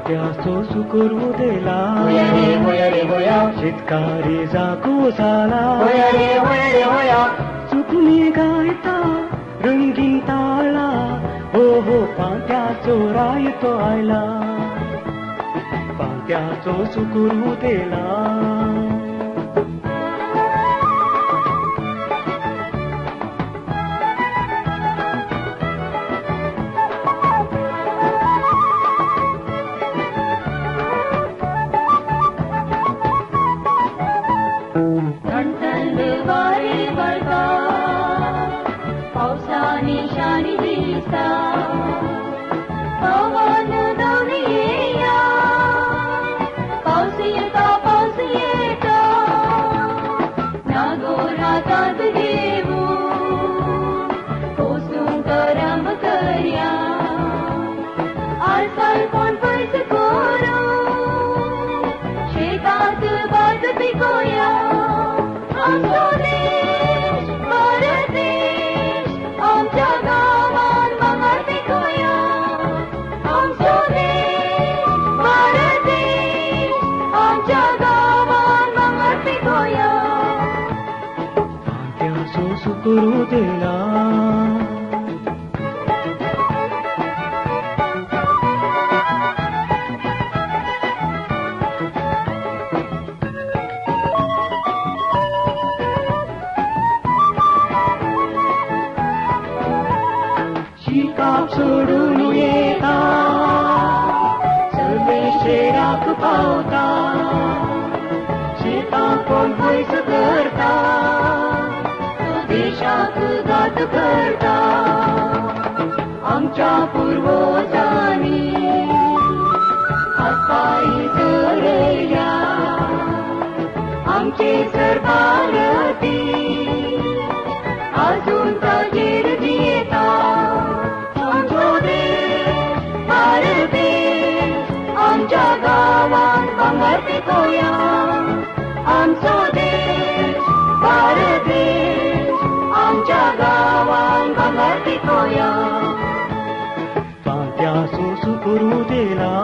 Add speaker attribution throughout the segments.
Speaker 1: पांट्याचो सुकरू देला शेतकारी जागो जाला चुकमी गायता रंगीन ताळा हो हो पांट्याचो राय तो आयला पांट्याचो सुकरू देला
Speaker 2: पावसाने शानी दिसता पवन धावून येया पाऊस येता नागोरातात देऊ कोसून करम करया आजकाल कोण पैस करू शेतात भात पिकोया आमचो देश भारत देश आमच्या गावात भांगर पिकोया आमचो देश भारत देश आमच्या गावात भांगर पिकोया
Speaker 1: पांट्याचो सुकरू देला शिकाप सोडून येता सगळे शेराक पावता शेतां कोण पयस करता
Speaker 2: देशाक घात करता आमच्या पूर्वजांनी हातपाय चलयल्या आमचे सरकारती अजून ताजेर जियेता आमचो देश भारत देश आमच्या गावात भांगर पिकोया आमचो देश भारत देश आमच्या गावात भांगर पिकोया
Speaker 1: पांट्याचो सुकरू देला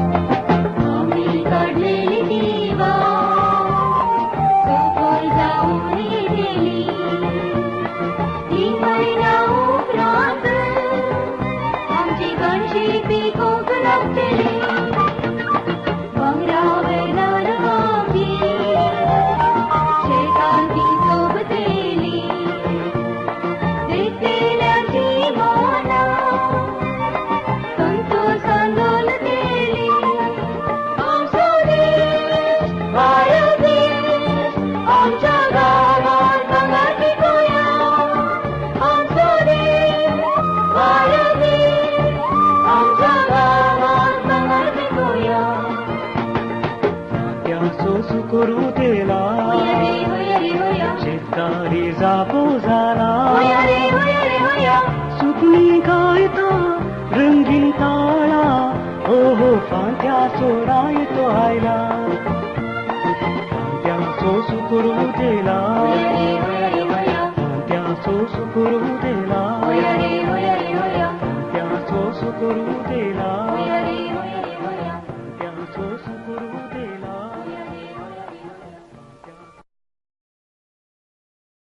Speaker 2: आम्ही काढलेली दिवा सोबत जाऊन गेली 3 महिना उपरांत आमची गणशी पिकोक लागतली भांगरा वेल्यान आमची शेतांची सोबतेली देखतेल्याची मोना संतोष आंदोलन केली आमचो देश भारत देश आमच्या गावात भांगर पिकोया आमचो देश भारत देश आमच्या गावात भांगर पिकोया
Speaker 1: पांट्याचो सुकरू देला
Speaker 2: होया रे होया
Speaker 1: शेतकारी जागो जाला
Speaker 2: होया रे होया
Speaker 1: सुकणी गायता रंगीन ताळा हो हो पांट्याचो राय तो आयला पांट्याचो सुकरू देला
Speaker 2: होया रे होया
Speaker 1: पांट्याचो सुकरू